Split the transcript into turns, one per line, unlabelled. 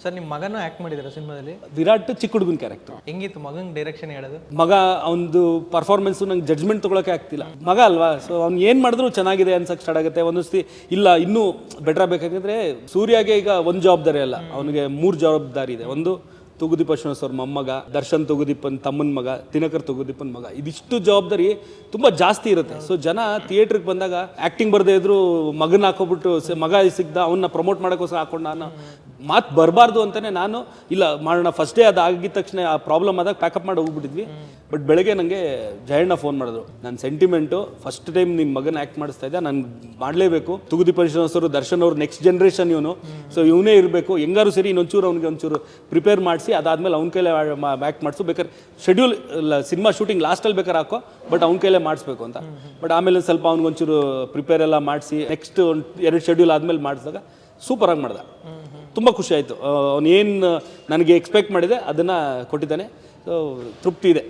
Sir ನಿಮ್ಮ ಮಗನ act ಮಾಡಿದ್ದಾರೆ ಸಿನಿಮಾದಲ್ಲಿ.
ವಿರಾಟ್ ಚಿಕ್ಕ ಹುಡುಗನ ಕ್ಯಾರೆಕ್ಟರ್.
ಹೆಂಗಿತ್ತು ಮಗನ ಡೈರೆಕ್ಷನ್ ಹೇಳೋದು?
ಮಗ ಅವನದು ಪರ್ಫಾರ್ಮೆನ್ಸು ನಂಗೆ ಜಡ್ಜ್ಮೆಂಟ್ ತೊಗೊಳಕ್ಕೆ ಆಗ್ತಿಲ್ಲ. ಮಗ ಅಲ್ವಾ, ಸೊ ಅವ್ನು ಏನು ಮಾಡಿದ್ರು ಚೆನ್ನಾಗಿದೆ ಅನ್ಸಕ್ಕೆ ಸ್ಟಾರ್ಟ್ ಆಗುತ್ತೆ. ಒಂದೊಂದ್ಸತಿ ಇಲ್ಲ ಇನ್ನೂ ಬೆಟರ್ ಆಗಬೇಕಾಗಿದ್ರೆ ಸೂರ್ಯಗೆ ಈಗ ಒಂದು ಜವಾಬ್ದಾರಿ ಅಲ್ಲ, ಅವನಿಗೆ 3 ಜವಾಬ್ದಾರಿ ಇದೆ. ಒಂದು ತೂಗುದೀಪ ಶ್ರೀನಿವಾಸ್ ಅವ್ರ ಮೊಮ್ಮಗ, ದರ್ಶನ್ ತೂಗುದೀಪನ್ ತಮ್ಮನ ಮಗ, ದಿನಕರ್ ತೂಗುದೀಪನ್ ಮಗ. ಇದಿಷ್ಟು ಜವಾಬ್ದಾರಿ ತುಂಬ ಜಾಸ್ತಿ ಇರುತ್ತೆ. ಸೊ ಜನ ಥಿಯೇಟ್ರಿಗೆ ಬಂದಾಗ ಆ್ಯಕ್ಟಿಂಗ್ ಬರದೇ ಇದ್ರು ಮಗನ ಹಾಕೋಬಿಟ್ಟು ಮಗ ಸಿಗ್ದ ಅವನ್ನ ಪ್ರಮೋಟ್ ಮಾಡೋಕ್ಕೋಸ್ಕರ ಹಾಕೊಂಡು ನಾನು ಮಾತು ಬರಬಾರ್ದು ಅಂತಲೇ ನಾನು ಇಲ್ಲ ಮಾಡೋಣ ಫಸ್ಟ್ ಡೇ ಅದು ಆಗಿದ ತಕ್ಷಣ ಆ ಪ್ರಾಬ್ಲಮ್ ಆದಾಗ ಪ್ಯಾಕಪ್ ಮಾಡಿ ಹೋಗ್ಬಿಟ್ಟಿದ್ವಿ. ಬಟ್ ಬೆಳಗ್ಗೆ ನನಗೆ ಜಯಣ್ಣ ಫೋನ್ ಮಾಡಿದ್ರು, ನನ್ನ ಸೆಂಟಿಮೆಂಟು ಫಸ್ಟ್ ಟೈಮ್ ನಿಮ್ಮ ಮಗನ ಆ್ಯಕ್ಟ್ ಮಾಡಿಸ್ತಾ ಇದ್ದೆ, ನಾನು ಮಾಡಲೇಬೇಕು. ತೂಗುದೀಪ ಶ್ರೀನಿವಾಸ್ ಅವರು, ದರ್ಶನ್ ಅವರು ನೆಕ್ಸ್ಟ್ ಜನ್ರೇಷನ್ ಇವನು, ಸೊ ಇವನೇ ಇರಬೇಕು. ಹೆಂಗಾರು ಸರಿ ಇನ್ನೊಂಚೂರು ಅವ್ನಿಗೆ ಒಂಚೂರು ಪ್ರಿಪೇರ್ ಮಾಡಿಸಿ ಅದಾದಮೇಲೆ ಅವ್ನ ಕೈಲೇ ಆ್ಯಕ್ಟ್ ಮಾಡಿಸು. ಬೇಕಾದ್ರೆ ಶೆಡ್ಯೂಲ್ ಸಿನಿಮಾ ಶೂಟಿಂಗ್ ಲಾಸ್ಟಲ್ಲಿ ಬೇಕಾದ್ರೆ ಹಾಕೋ, ಬಟ್ ಅವ್ನ ಕೈಲೇ ಮಾಡಿಸ್ಬೇಕು ಅಂತ. ಬಟ್ ಆಮೇಲೆ ಸ್ವಲ್ಪ ಅವ್ನಿಗೊಂಚೂರು ಪ್ರಿಪೇರ್ ಎಲ್ಲ ಮಾಡಿಸಿ ನೆಕ್ಸ್ಟ್ 2 ಶೆಡ್ಯೂಲ್ ಆದಮೇಲೆ ಮಾಡಿಸಿದಾಗ ಸೂಪರಾಗಿ ಮಾಡ್ದೆ. ತುಂಬ ಖುಷಿ ಆಯಿತು. ಅವನೇನು ನನಗೆ ಎಕ್ಸ್ಪೆಕ್ಟ್ ಮಾಡಿದೆ ಅದನ್ನು ಕೊಟ್ಟಿದ್ದಾನೆ. ಸೊ ತೃಪ್ತಿ ಇದೆ.